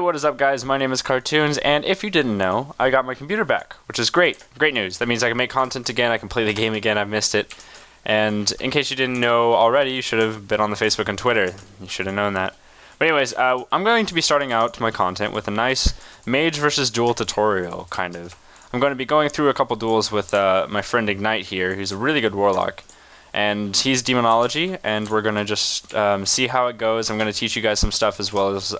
what is up, guys? My name is Cartoons, and if you didn't know, I got my computer back, which is great. Great news. That means I can make content again, I can play the game again, I've missed it. And in case you didn't know already, you should have been on the Facebook and Twitter. You should have known that. But anyways, I'm going to be starting out my content with a nice Mage versus Duel tutorial, kind of. I'm going to be going through a couple duels with my friend Ignite here, who's a really good Warlock. And he's Demonology, and we're going to just see how it goes. I'm going to teach you guys some stuff as well as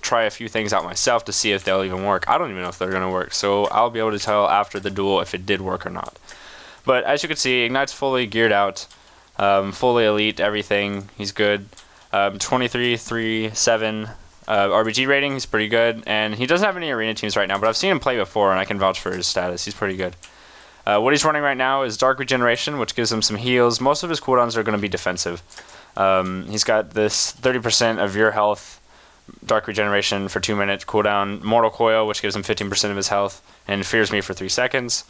try a few things out myself to see if they'll even work. I don't even know if they're going to work, so I'll be able to tell after the duel if it did work or not. But as you can see, Ignite's fully geared out, fully elite, everything. He's good. 23, 3, 7 RBG rating, he's pretty good. And he doesn't have any arena teams right now, but I've seen him play before, and I can vouch for his status. He's pretty good. What he's running right now is Dark Regeneration, which gives him some heals. Most of his cooldowns are going to be defensive. He's got this 30% of your health, Dark Regeneration for 2 minutes cooldown. Mortal Coil, which gives him 15% of his health, and Fears Me for 3 seconds.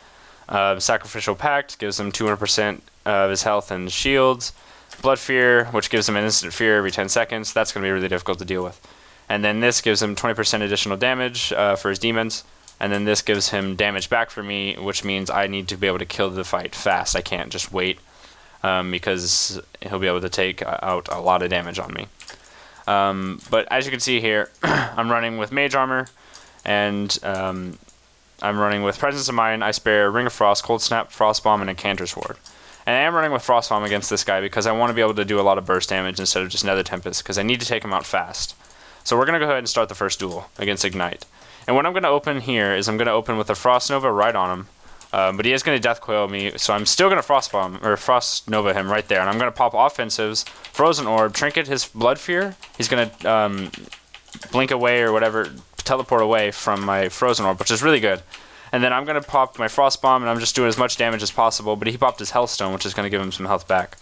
Sacrificial Pact gives him 200% of his health and shields. Blood Fear, which gives him an instant fear every 10 seconds. That's going to be really difficult to deal with. And then this gives him 20% additional damage for his demons. And then this gives him damage back for me, which means I need to be able to kill the fight fast. I can't just wait because he'll be able to take out a lot of damage on me. But as you can see here, I'm running with Mage Armor, and I'm running with Presence of Mind, Ice Barrier, Ring of Frost, Cold Snap, Frost Bomb, and Incanter's Ward. And I am running with Frost Bomb against this guy because I want to be able to do a lot of burst damage instead of just Nether Tempest, because I need to take him out fast. So we're going to go ahead and start the first duel against Ignite. And what I'm going to open here is I'm going to open with a Frost Nova right on him. But he is going to Death Coil me, so I'm still going to Frost Bomb, or Frost Nova him right there. And I'm going to pop offensives, Frozen Orb, Trinket his Blood Fear. He's going to blink away or whatever, teleport away from my Frozen Orb, which is really good. And then I'm going to pop my Frost Bomb, and I'm just doing as much damage as possible. But he popped his Hellstone, which is going to give him some health back.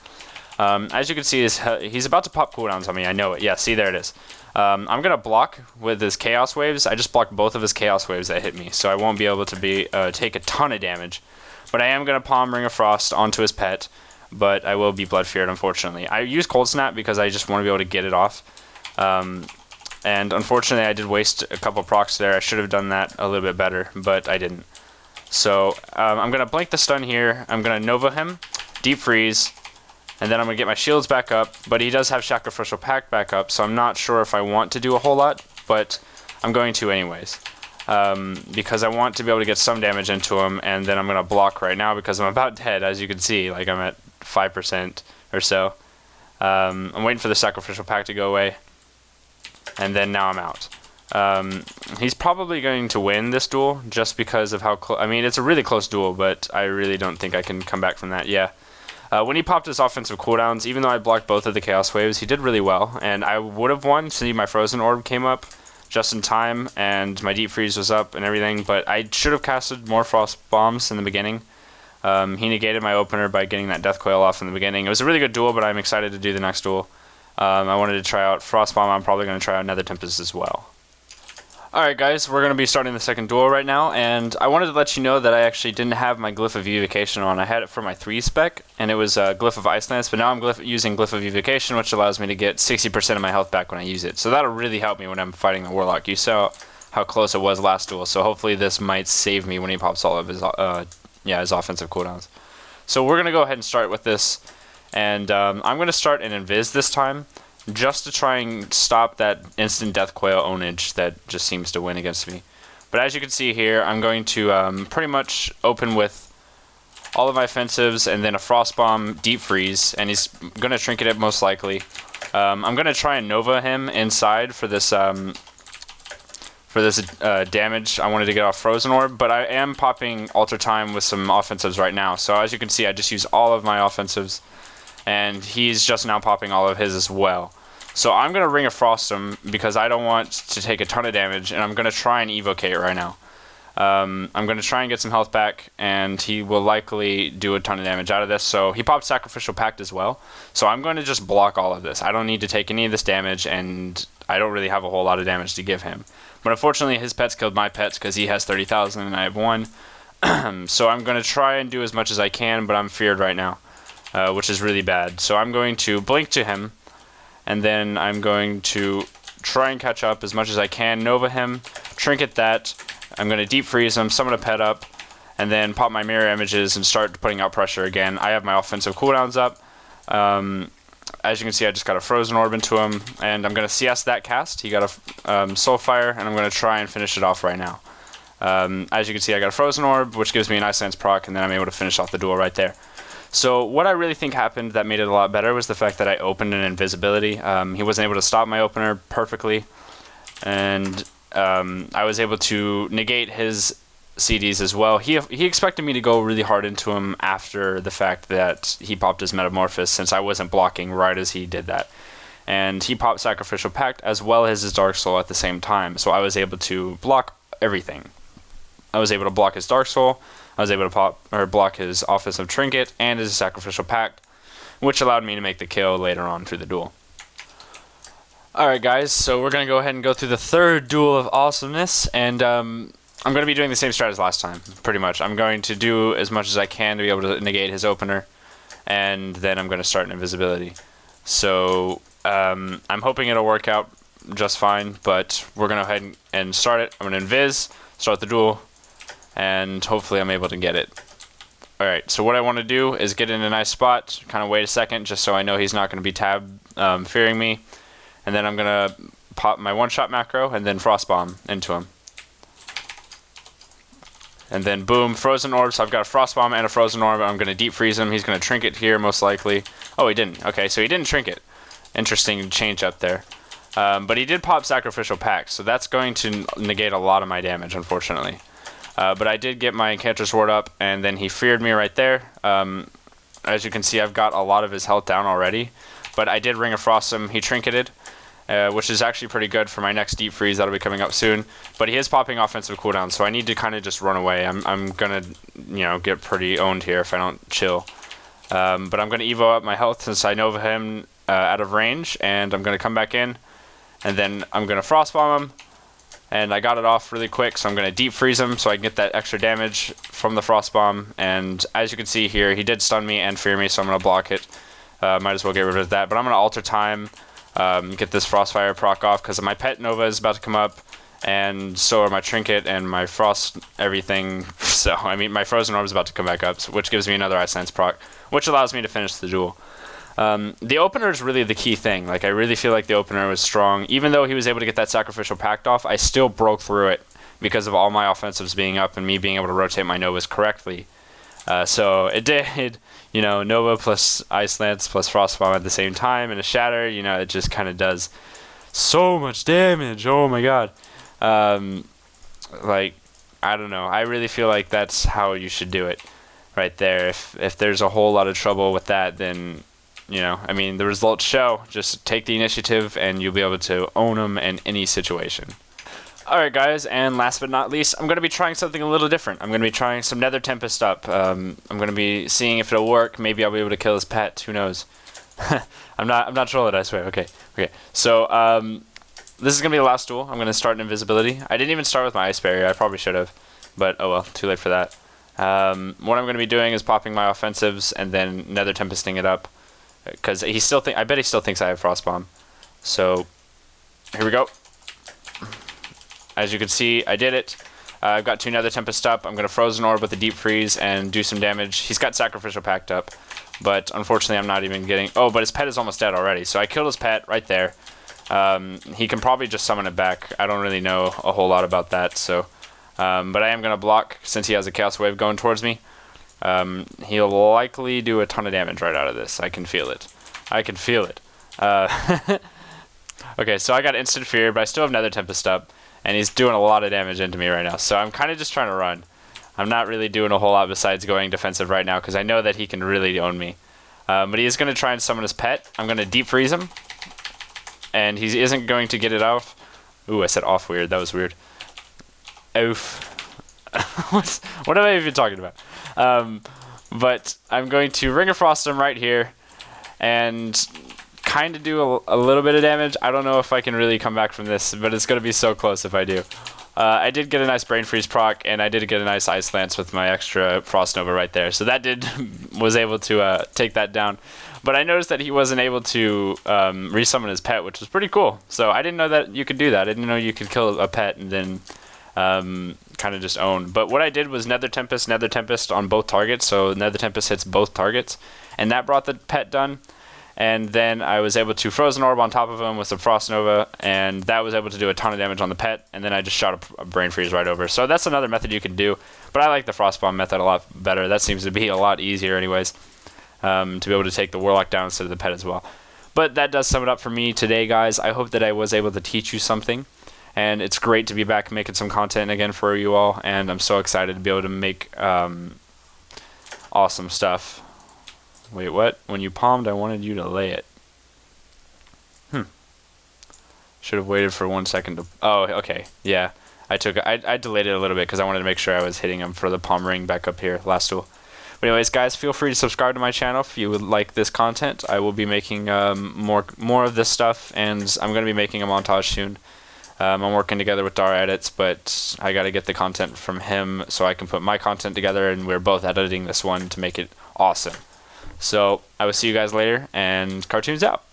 As you can see, he's about to pop cooldowns on me. I know it. Yeah, see, there it is. I'm going to block with his Chaos Waves. I just blocked both of his Chaos Waves that hit me, so I won't be able to take a ton of damage. But I am going to palm Ring of Frost onto his pet, but I will be Blood Feared, unfortunately. I use Cold Snap because I just want to be able to get it off. And unfortunately, I did waste a couple procs there. I should have done that a little bit better, but I didn't. So I'm going to blink the stun here. I'm going to Nova him, Deep Freeze, and then I'm going to get my shields back up, but he does have Sacrificial Pact back up, so I'm not sure if I want to do a whole lot, but I'm going to anyways. Because I want to be able to get some damage into him, and then I'm going to block right now because I'm about dead, as you can see. Like, I'm at 5% or so. I'm waiting for the Sacrificial Pact to go away, and then now I'm out. He's probably going to win this duel just because of how close. I mean, it's a really close duel, but I really don't think I can come back from that. Yeah. When he popped his offensive cooldowns, even though I blocked both of the Chaos Waves, he did really well, and I would have won. See, my Frozen Orb came up just in time, and my Deep Freeze was up and everything, but I should have casted more Frost Bombs in the beginning. He negated my opener by getting that Death Coil off in the beginning. It was a really good duel, but I'm excited to do the next duel. I wanted to try out Frost Bomb. I'm probably going to try out Nether Tempest as well. Alright guys, we're going to be starting the second duel right now, and I wanted to let you know that I actually didn't have my Glyph of Evocation on. I had it for my 3 spec, and it was Glyph of Icelands, but now I'm using Glyph of Evocation, which allows me to get 60% of my health back when I use it. So that'll really help me when I'm fighting the Warlock. You saw how close it was last duel, so hopefully this might save me when he pops all of his offensive cooldowns. So we're going to go ahead and start with this, and I'm going to start an Invis this time, just to try and stop that instant Death Coil ownage that just seems to win against me. But as you can see here, I'm going to pretty much open with all of my offensives and then a Frost Bomb, Deep Freeze, and he's going to Trinket it most likely. I'm going to try and Nova him inside for this damage. I wanted to get off Frozen Orb, but I am popping Alter Time with some offensives right now. So as you can see, I just use all of my offensives, and he's just now popping all of his as well. So I'm going to Ring of Frost him because I don't want to take a ton of damage, and I'm going to try and Evocate right now. I'm going to try and get some health back, and he will likely do a ton of damage out of this. So he popped Sacrificial Pact as well. So I'm going to just block all of this. I don't need to take any of this damage, and I don't really have a whole lot of damage to give him. But unfortunately, his pets killed my pets because he has 30,000 and I have 1. So I'm going to try and do as much as I can, but I'm feared right now. Which is really bad. So I'm going to blink to him, and then I'm going to try and catch up as much as I can, Nova him, trinket that. I'm going to deep freeze him, summon a pet up, and then pop my mirror images and start putting out pressure again. I have my offensive cooldowns up. As you can see, I just got a frozen orb into him, and I'm going to CS that cast. He got a Soulfire, and I'm going to try and finish it off right now. As you can see, I got a frozen orb, which gives me an Ice Lance proc, and then I'm able to finish off the duel right there. So what I really think happened that made it a lot better was the fact that I opened an invisibility. He wasn't able to stop my opener perfectly, and I was able to negate his CDs as well. He expected me to go really hard into him after the fact that he popped his Metamorphosis, since I wasn't blocking right as he did that. And he popped Sacrificial Pact as well as his Dark Soul at the same time, so I was able to block everything. I was able to block his Dark Soul, I was able to block his Offensive Trinket and his Sacrificial Pact, which allowed me to make the kill later on through the duel. Alright guys, so we're going to go ahead and go through the third duel of awesomeness, and I'm going to be doing the same strat as last time, pretty much. I'm going to do as much as I can to be able to negate his opener, and then I'm going to start an invisibility. So I'm hoping it'll work out just fine, but we're going to go ahead and start it. I'm going to invis, start the duel, and hopefully I'm able to get it. Alright, so what I want to do is get in a nice spot, kind of wait a second, just so I know he's not going to be tab fearing me, and then I'm going to pop my one-shot macro, and then Frostbomb into him. And then boom, Frozen Orb, so I've got a Frostbomb and a Frozen Orb, I'm going to deep freeze him, he's going to Trinket here most likely. Oh, he didn't, okay, so he didn't Trinket. Interesting change up there. But he did pop Sacrificial Pact, so that's going to negate a lot of my damage, unfortunately. But I did get my Enchantress Ward up, and then he feared me right there. As you can see, I've got a lot of his health down already. But I did Ring of Frost him, he Trinketed, which is actually pretty good for my next Deep Freeze, that'll be coming up soon. But he is popping offensive cooldown, so I need to kind of just run away. I'm gonna, get pretty owned here if I don't chill. But I'm gonna Evo up my health since I Nova him out of range, and I'm gonna come back in, and then I'm gonna Frostbomb him. And I got it off really quick, so I'm going to deep freeze him so I can get that extra damage from the Frostbomb. And as you can see here, he did stun me and fear me, so I'm going to block it. Might as well get rid of that. But I'm going to alter time, get this Frostfire proc off, because my pet Nova is about to come up, and so are my Trinket and my Frost everything. So, I mean, my Frozen Orb is about to come back up, which gives me another Ice Lance proc, which allows me to finish the duel. The opener is really the key thing. Like, I really feel like the opener was strong. Even though he was able to get that Sacrificial Pact off, I still broke through it because of all my offensives being up and me being able to rotate my Novas correctly. So it did, Nova plus Ice Lance plus Frostbomb at the same time and a Shatter, it just kind of does so much damage. Oh my god. Like, I don't know. I really feel like that's how you should do it right there. If there's a whole lot of trouble with that, then... the results show. Just take the initiative and you'll be able to own them in any situation. Alright guys, and last but not least, I'm going to be trying something a little different. I'm going to be trying some Nether Tempest up. I'm going to be seeing if it'll work. Maybe I'll be able to kill his pet. Who knows? I'm not trolling, I swear. Okay. So, this is going to be the last duel. I'm going to start an invisibility. I didn't even start with my Ice Barrier. I probably should have. But, oh well, too late for that. What I'm going to be doing is popping my offensives and then Nether Tempesting it up. Because I bet he still thinks I have Frostbomb. So, here we go. As you can see, I did it. I've got 2 Nether Tempest up. I'm going to Frozen Orb with a Deep Freeze and do some damage. He's got Sacrificial Pact up. But, unfortunately, I'm not even getting... Oh, but his pet is almost dead already. So, I killed his pet right there. He can probably just summon it back. I don't really know a whole lot about that. So, but I am going to block since he has a Chaos Wave going towards me. He'll likely do a ton of damage right out of this. I can feel it. Okay, so I got instant fear, but I still have Nether Tempest up, and he's doing a lot of damage into me right now. So I'm kind of just trying to run. I'm not really doing a whole lot besides going defensive right now, because I know that he can really own me. But he is going to try and summon his pet. I'm going to deep freeze him, and he isn't going to get it off. Ooh, I said off weird. That was weird. Oof. What am I even talking about? But I'm going to Ring of Frost him right here and kind of do a little bit of damage. I don't know if I can really come back from this, but it's going to be so close if I do. I did get a nice Brain Freeze proc, and I did get a nice Ice Lance with my extra Frost Nova right there. So that was able to take that down. But I noticed that he wasn't able to resummon his pet, which was pretty cool. So I didn't know that you could do that. I didn't know you could kill a pet and then kind of just own. But what I did was Nether Tempest on both targets. So Nether Tempest hits both targets, and that brought the pet done. And then I was able to Frozen Orb on top of him with some Frost Nova, and that was able to do a ton of damage on the pet, and then I just shot a Brain Freeze right over. So that's another method you can do, but I like the Frost Bomb method a lot better. That seems to be a lot easier anyways, to be able to take the Warlock down instead of the pet as well. But that does sum it up for me today, guys. I hope that I was able to teach you something, and it's great to be back making some content again for you all, and I'm so excited to be able to make awesome stuff. Wait, what? When you palmed, I wanted you to lay it. Should have waited for 1 second to... Oh, okay. Yeah. I delayed it a little bit because I wanted to make sure I was hitting him for the palm ring back up here, last duel. But anyways, guys, feel free to subscribe to my channel if you would like this content. I will be making more of this stuff, and I'm going to be making a montage soon. I'm working together with Dara Edits, but I got to get the content from him so I can put my content together, and we're both editing this one to make it awesome. So I will see you guys later, and cartoons out.